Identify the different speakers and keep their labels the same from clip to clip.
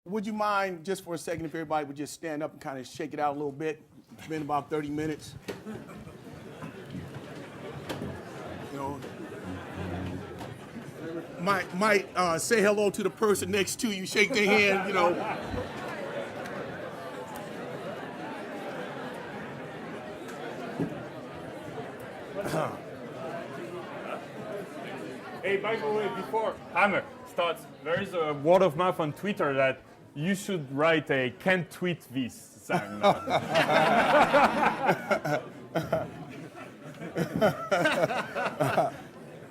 Speaker 1: Would you mind just for a second if everybody would just stand up and kind of shake it out a little bit? It's been about 30 minutes. You know, might say hello to the person next to you, shake their hand, you know.
Speaker 2: Hey, by the way, before Hammer starts, there is a word of mouth on Twitter that you should write a "can't tweet this" sign.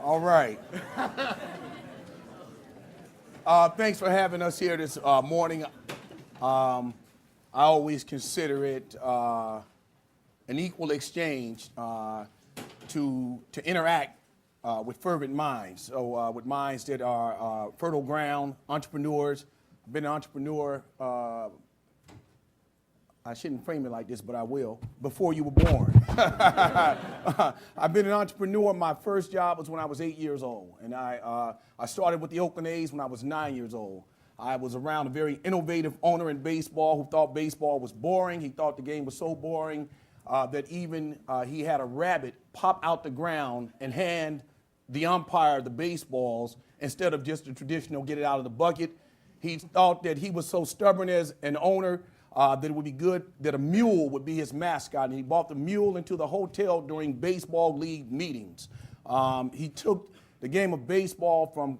Speaker 1: All right. Thanks for having us here this morning. I always consider it an equal exchange to interact with fervent minds. So with minds that are fertile ground, entrepreneurs. I've been an entrepreneur, I shouldn't frame it like this, but I will, before you were born. I've been an entrepreneur. My first job was when I was 8 years old. And I started with the Oakland A's when I was 9 years old. I was around a very innovative owner in baseball who thought baseball was boring. He thought the game was so boring that even he had a rabbit pop out the ground and hand the umpire the baseballs instead of just the traditional get it out of the bucket. He thought that he was so stubborn as an owner that it would be good that a mule would be his mascot, and he brought the mule into the hotel during baseball league meetings. He took the game of baseball from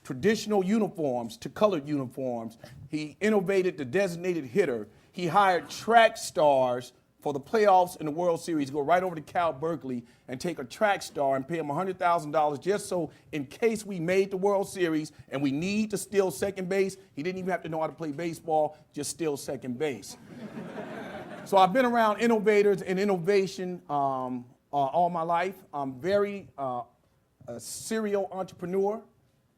Speaker 1: traditional uniforms to colored uniforms. He innovated the designated hitter. He hired track stars for the playoffs and the World Series, go right over to Cal Berkeley and take a track star and pay him $100,000 just so in case we made the World Series and we need to steal second base, he didn't even have to know how to play baseball, just steal second base. So I've been around innovators and innovation all my life. I'm very a serial entrepreneur,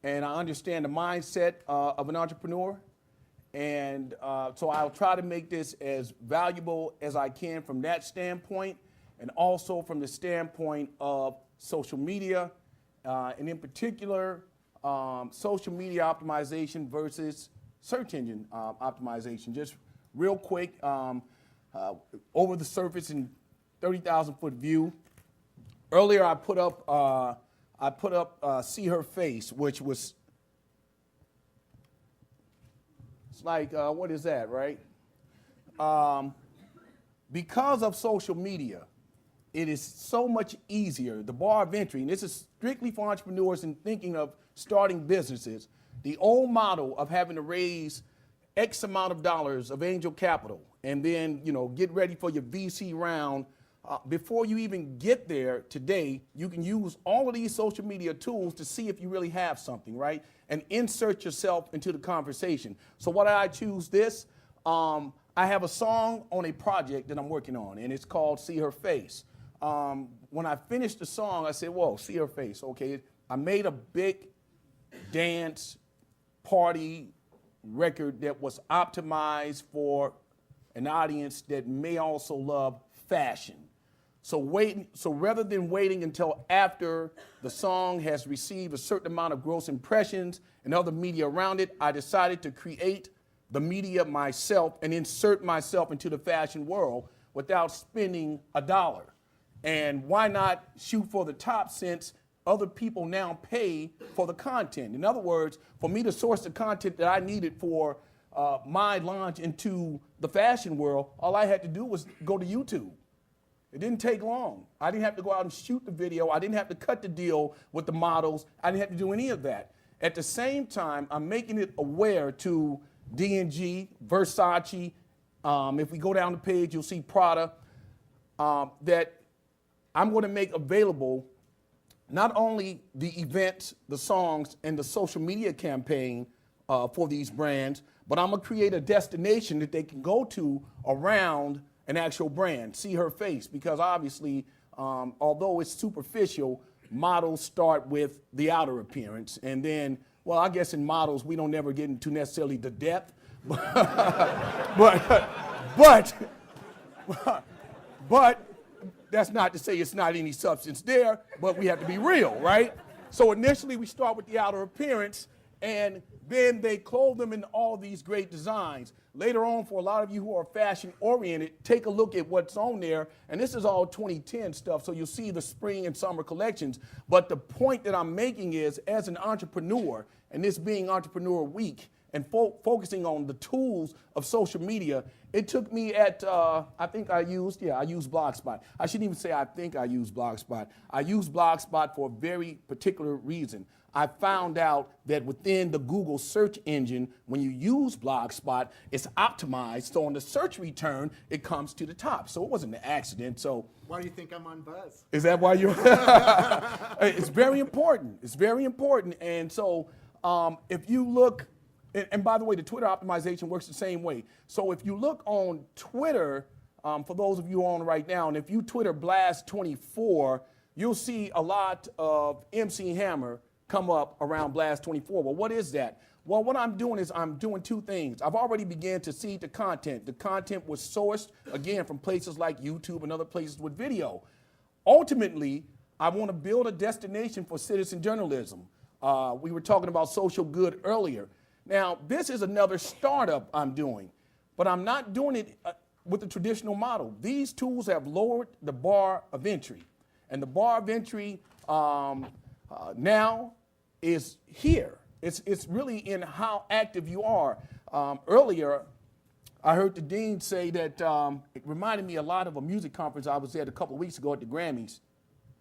Speaker 1: and I understand the mindset of an entrepreneur. And so I'll try to make this as valuable as I can from that standpoint, and also from the standpoint of social media, and in particular, social media optimization versus search engine optimization. Just real quick, over the surface in 30,000-foot view. Earlier, I put up "See Her Face," which was. It's like, what is that, right? Because of social media, it is so much easier, the bar of entry, and this is strictly for entrepreneurs and thinking of starting businesses, the old model of having to raise X amount of dollars of angel capital and then, get ready for your VC round. Before you even get there today, you can use all of these social media tools to see if you really have something, right? And insert yourself into the conversation. So why did I choose this? I have a song on a project that I'm working on, and it's called "See Her Face." When I finished the song, I said, whoa, see her face. Okay, I made a big dance party record that was optimized for an audience that may also love fashion. So rather than waiting until after the song has received a certain amount of gross impressions and other media around it, I decided to create the media myself and insert myself into the fashion world without spending a dollar. And why not shoot for the top since other people now pay for the content? In other words, for me to source the content that I needed for my launch into the fashion world, all I had to do was go to YouTube. It didn't take long. I didn't have to go out and shoot the video. I didn't have to cut the deal with the models. I didn't have to do any of that. At the same time, I'm making it aware to D&G, Versace. If we go down the page, you'll see Prada, that I'm going to make available not only the events, the songs, and the social media campaign for these brands, but I'm going to create a destination that they can go to around an actual brand, see her face, because obviously, although it's superficial, models start with the outer appearance, and then, well, I guess in models we don't never get into necessarily the depth, but that's not to say it's not any substance there, but we have to be real, right? So initially we start with the outer appearance, And then they clothe them in all these great designs. Later on, for a lot of you who are fashion oriented, take a look at what's on there. And this is all 2010 stuff, so you'll see the spring and summer collections. But the point that I'm making is, as an entrepreneur, and this being Entrepreneur Week, and focusing on the tools of social media, it took me at, I used Blogspot. I shouldn't even say I think I used Blogspot. I used Blogspot for a very particular reason. I found out that within the Google search engine, when you use Blogspot, it's optimized. So on the search return, it comes to the top. So it wasn't an accident. So
Speaker 3: why do you think I'm on Buzz?
Speaker 1: is that why you're? It's very important. It's very important. And so if you look, and by the way, the Twitter optimization works the same way. So if you look on Twitter, for those of you on right now, and if you Twitter Blast24, you'll see a lot of MC Hammer come up around Blast24. Well, what is that? Well, what I'm doing is I'm doing two things. I've already began to seed the content. The content was sourced, again, from places like YouTube and other places with video. Ultimately, I want to build a destination for citizen journalism. We were talking about social good earlier. Now, this is another startup I'm doing, but I'm not doing it with the traditional model. These tools have lowered the bar of entry, and the bar of entry now is here. It's really in how active you are. Earlier, I heard the dean say that it reminded me a lot of a music conference I was at a couple of weeks ago at the Grammys.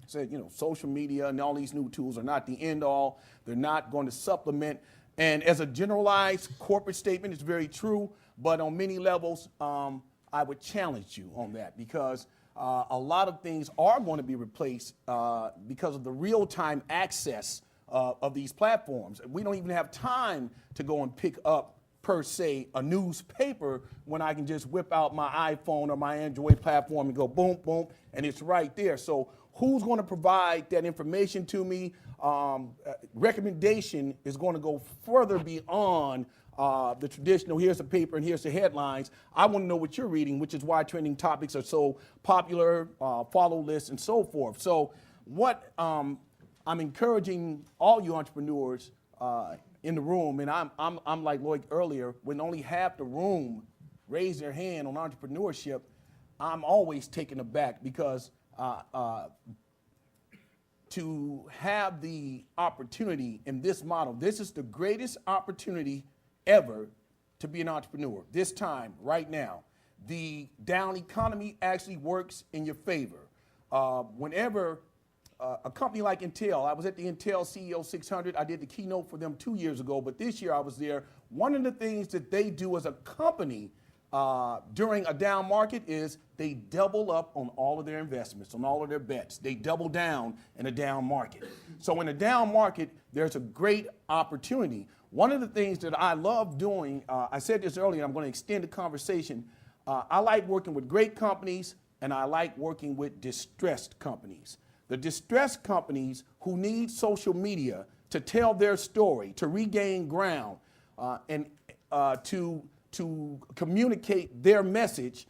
Speaker 1: Said, you know, social media and all these new tools are not the end all. They're not going to supplement. And as a generalized corporate statement, it's very true. But on many levels, I would challenge you on that, because a lot of things are going to be replaced because of the real-time access of these platforms. We don't even have time to go and pick up, per se, a newspaper when I can just whip out my iPhone or my Android platform and go boom, boom, and it's right there. So who's going to provide that information to me? Recommendation is going to go further beyond the traditional, here's the paper and here's the headlines. I want to know what you're reading, which is why trending topics are so popular, follow lists, and so forth. So what I'm encouraging all you entrepreneurs in the room, and I'm like Lloyd earlier, when only half the room raise their hand on entrepreneurship, I'm always taken aback, because to have the opportunity in this model, this is the greatest opportunity ever to be an entrepreneur. This time, right now, the down economy actually works in your favor. Whenever a company like Intel, I was at the Intel CEO 600, I did the keynote for them 2 years ago, but this year I was there. One of the things that they do as a company during a down market is they double up on all of their investments, on all of their bets. They double down in a down market. So in a down market, there's a great opportunity. One of the things that I love doing, I said this earlier, I'm going to extend the conversation. I like working with great companies, and I like working with distressed companies. The distressed companies who need social media to tell their story, to regain ground, and to communicate their message,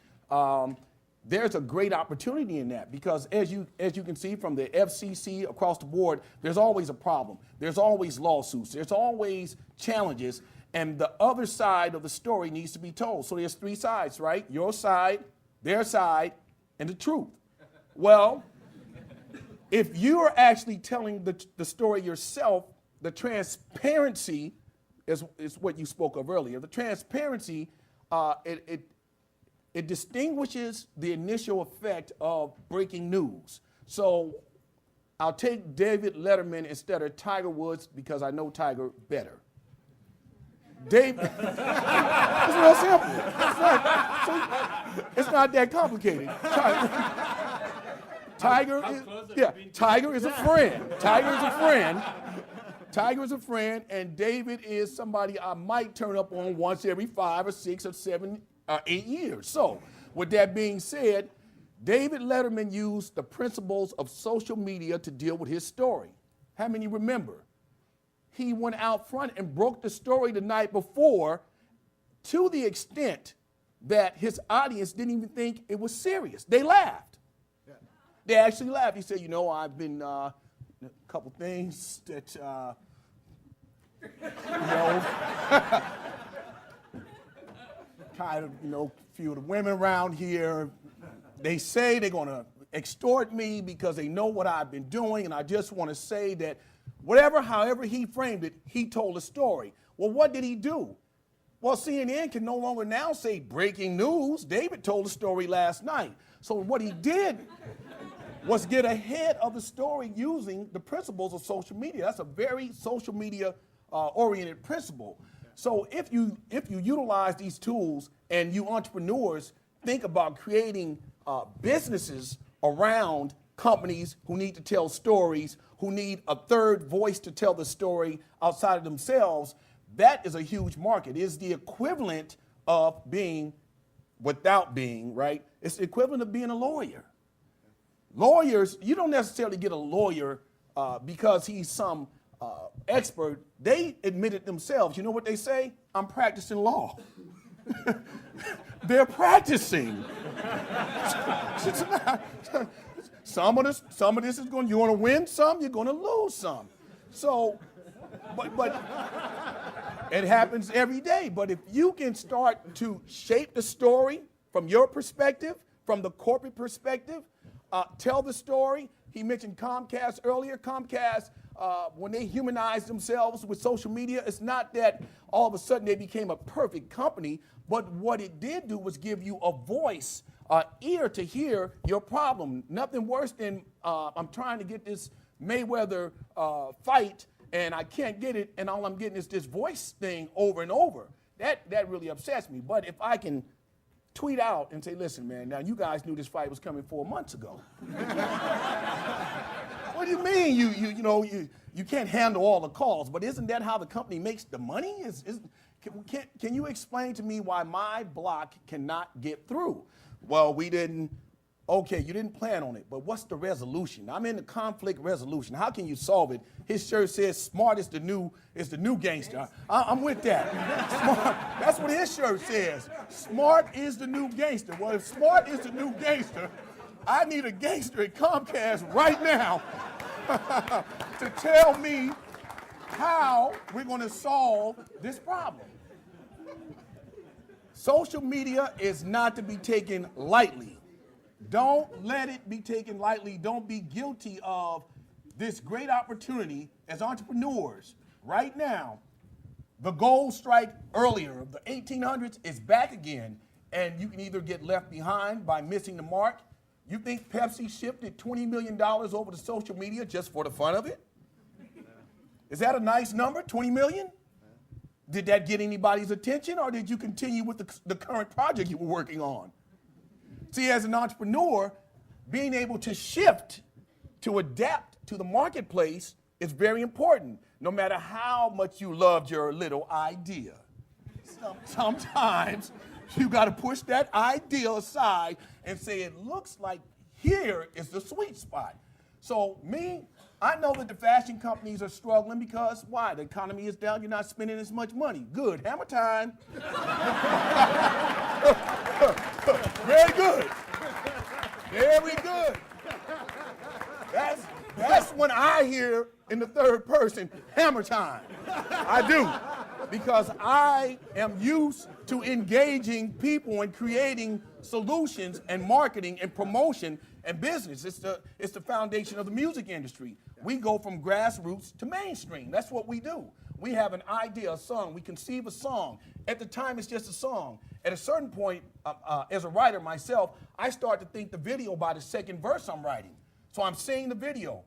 Speaker 1: there's a great opportunity in that, because as you can see from the FCC across the board, there's always a problem. There's always lawsuits. There's always challenges, and the other side of the story needs to be told. So there's three sides, right? Your side, their side, and the truth. Well, if you are actually telling the story yourself, the transparency is what you spoke of earlier. The transparency, it distinguishes the initial effect of breaking news. So I'll take David Letterman instead of Tiger Woods, because I know Tiger better. David, it's real simple. It's not that complicated. Tiger is a friend. Tiger is a friend, and David is somebody I might turn up on once every 5 or 6 or 7 or 8 years. So, with that being said, David Letterman used the principles of social media to deal with his story. How many remember? He went out front and broke the story the night before, to the extent that his audience didn't even think it was serious. They laughed. Yeah. They actually laughed. He said, you know, I've been a couple things that You know, kind of, a few of the women around here, they say they're going to extort me because they know what I've been doing, and I just want to say that however he framed it, he told a story. Well, what did he do? Well, CNN can no longer now say breaking news. David told a story last night. So what he did was get ahead of the story using the principles of social media. That's a very social media oriented principle. So if you utilize these tools and you entrepreneurs think about creating businesses around companies who need to tell stories, who need a third voice to tell the story outside of themselves, that is a huge market. It is the equivalent of being without being, right? It's the equivalent of being a lawyer. Lawyers, you don't necessarily get a lawyer because he's some expert. They admit it themselves. You know what they say? I'm practicing law. They're practicing. Some of this is going. You're going to win some. You're going to lose some. So, but it happens every day. But if you can start to shape the story from your perspective, from the corporate perspective, tell the story. He mentioned Comcast earlier. Comcast, when they humanized themselves with social media, it's not that all of a sudden they became a perfect company, but what it did do was give you a voice, ear to hear your problem. Nothing worse than I'm trying to get this Mayweather fight and I can't get it, and all I'm getting is this voice thing over and over. That really upsets me. But if I can tweet out and say, listen, man, now you guys knew this fight was coming 4 months ago. What do you mean you can't handle all the calls? But isn't that how the company makes the money? Can you explain to me why my block cannot get through? Well, we didn't. Okay, you didn't plan on it, but what's the resolution? I'm in the conflict resolution. How can you solve it? His shirt says smart is the new gangster. I'm with that. Smart, that's what his shirt says. Smart is the new gangster. Well, if smart is the new gangster, I need a gangster at Comcast right now to tell me how we're going to solve this problem. Social media is not to be taken lightly. Don't let it be taken lightly. Don't be guilty of this great opportunity as entrepreneurs. Right now, the gold strike earlier of the 1800s is back again, and you can either get left behind by missing the mark. You think Pepsi shifted $20 million over to social media just for the fun of it? Is that a nice number, 20 million? Did that get anybody's attention, or did you continue with the current project you were working on? See, as an entrepreneur, being able to shift, to adapt to the marketplace is very important, no matter how much you loved your little idea. Sometimes you got to push that idea aside and say, it looks like here is the sweet spot. So I know that the fashion companies are struggling because why? The economy is down, you're not spending as much money. Good, hammer time. Very good. Very good. That's when I hear in the third person, hammer time. I do. Because I am used to engaging people and creating solutions and marketing and promotion and business. It's the foundation of the music industry. We go from grassroots to mainstream. That's what we do. We have an idea, a song. We conceive a song. At the time, it's just a song. At a certain point, as a writer myself, I start to think the video by the second verse I'm writing. So I'm seeing the video.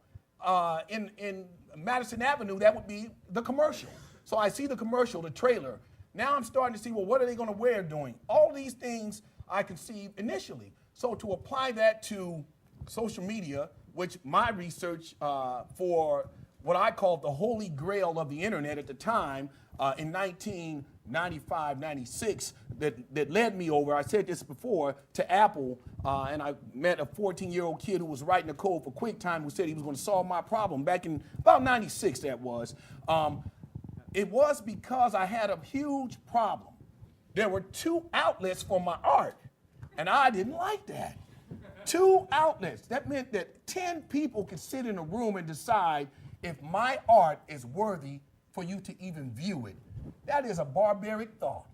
Speaker 1: In Madison Avenue, that would be the commercial. So I see the commercial, the trailer. Now I'm starting to see, well, what are they going to wear doing? All these things I conceived initially. So to apply that to social media, which my research for what I called the holy grail of the internet at the time in 1995, 96, that led me over, I said this before, to Apple, and I met a 14-year-old kid who was writing the code for QuickTime who said he was going to solve my problem back in about 96, that was. It was because I had a huge problem. There were 2 outlets for my art, and I didn't like that. 2 outlets. That meant that 10 people could sit in a room and decide if my art is worthy for you to even view it. That is a barbaric thought.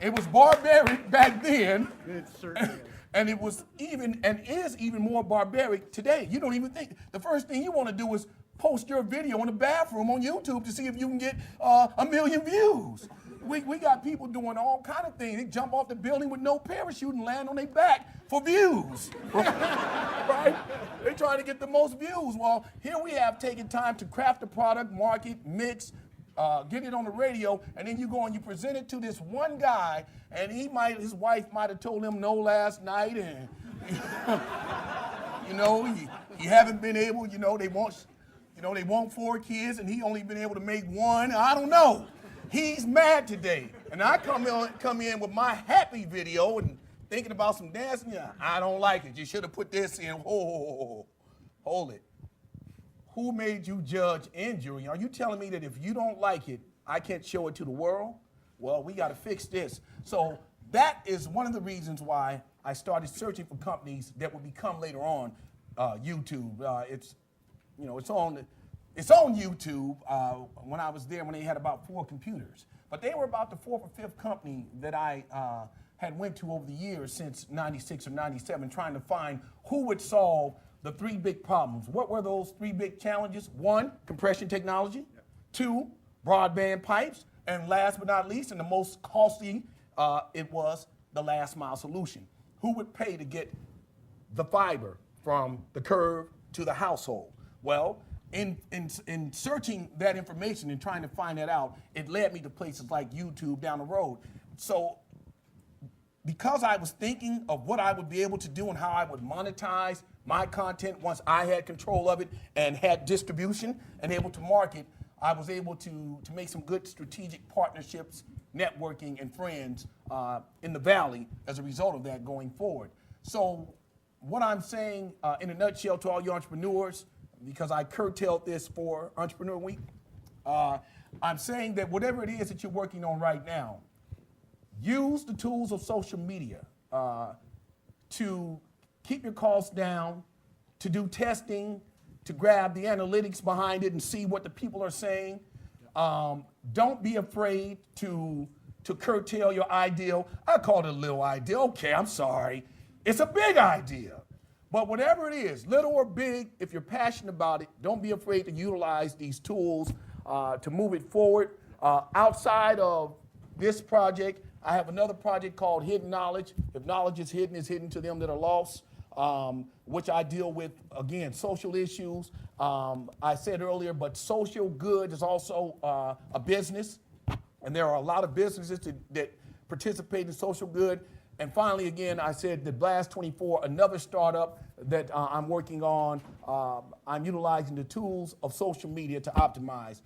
Speaker 1: It was barbaric back then.
Speaker 3: It certainly is.
Speaker 1: And it was even and is even more barbaric today. You don't even think. The first thing you want to do is post your video in the bathroom on YouTube to see if you can get 1 million views. We got people doing all kind of things. They jump off the building with no parachute and land on their back for views. Right? They're trying to get the most views. Well, here we have taken time to craft a product, market, mix, get it on the radio, and then you go and you present it to this one guy, and his wife might have told him no last night, and he haven't been able, they want 4 kids, and he only been able to make 1. I don't know. He's mad today, and I come in with my happy video and thinking about some dancing. Yeah, I don't like it. You should have put this in. Hold it. Who made you judge and jury? Are you telling me that if you don't like it, I can't show it to the world? Well, we got to fix this. So that is one of the reasons why I started searching for companies that would become later on YouTube. It's on YouTube. When I was there, when they had about 4 computers, but they were about the 4th or 5th company that I had went to over the years since '96 or '97, trying to find who would solve the 3 big problems. What were those 3 big challenges? 1, compression technology. 2, broadband pipes. And last but not least, and the most costly, it was the last mile solution. Who would pay to get the fiber from the curb to the household? Well, in searching that information and trying to find that out, it led me to places like YouTube down the road. So because I was thinking of what I would be able to do and how I would monetize my content once I had control of it and had distribution and able to market, I was able to make some good strategic partnerships, networking, and friends in the Valley as a result of that going forward. So what I'm saying in a nutshell to all you entrepreneurs, because I curtailed this for Entrepreneur Week, I'm saying that whatever it is that you're working on right now, use the tools of social media to keep your costs down, to do testing, to grab the analytics behind it and see what the people are saying. Don't be afraid to curtail your ideal. I called it a little idea. Okay, I'm sorry. It's a big idea. But whatever it is, little or big, if you're passionate about it, don't be afraid to utilize these tools to move it forward. Outside of this project, I have another project called Hidden Knowledge. If knowledge is hidden to them that are lost, which I deal with, again, social issues. I said earlier, but social good is also a business. And there are a lot of businesses that participate in social good. And finally, again, I said that Blast 24, another startup that I'm working on, I'm utilizing the tools of social media to optimize.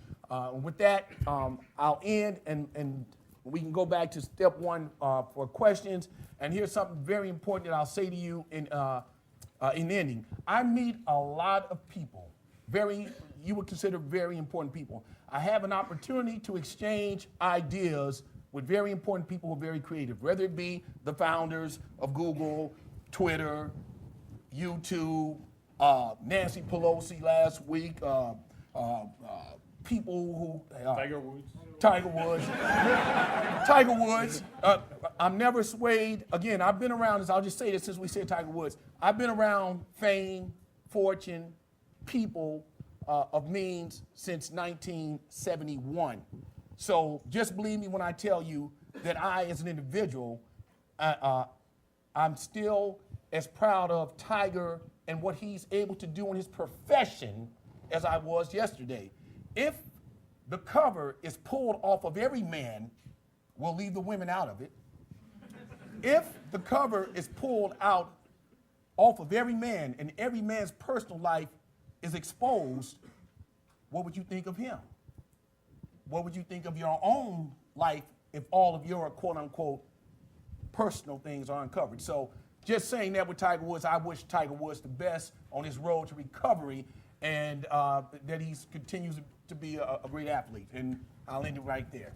Speaker 1: With that, I'll end and we can go back to step 1 for questions. And here's something very important that I'll say to you in ending. I meet a lot of people, you would consider very important people. I have an opportunity to exchange ideas with very important people who are very creative, whether it be the founders of Google, Twitter, YouTube, Nancy Pelosi last week, people who...
Speaker 2: Tiger Woods.
Speaker 1: Tiger Woods. I'm never swayed. Again, I've been around, I'll just say this since we said Tiger Woods. I've been around fame, fortune, people of means since 1971. So just believe me when I tell you that I, as an individual, I'm still as proud of Tiger and what he's able to do in his profession as I was yesterday. If the cover is pulled off of every man, we'll leave the women out of it. If the cover is pulled out off of every man and every man's personal life is exposed, what would you think of him? What would you think of your own life if all of your quote unquote personal things are uncovered? So just saying that with Tiger Woods, I wish Tiger Woods the best on his road to recovery and that he continues to be a great athlete. And I'll end it right there.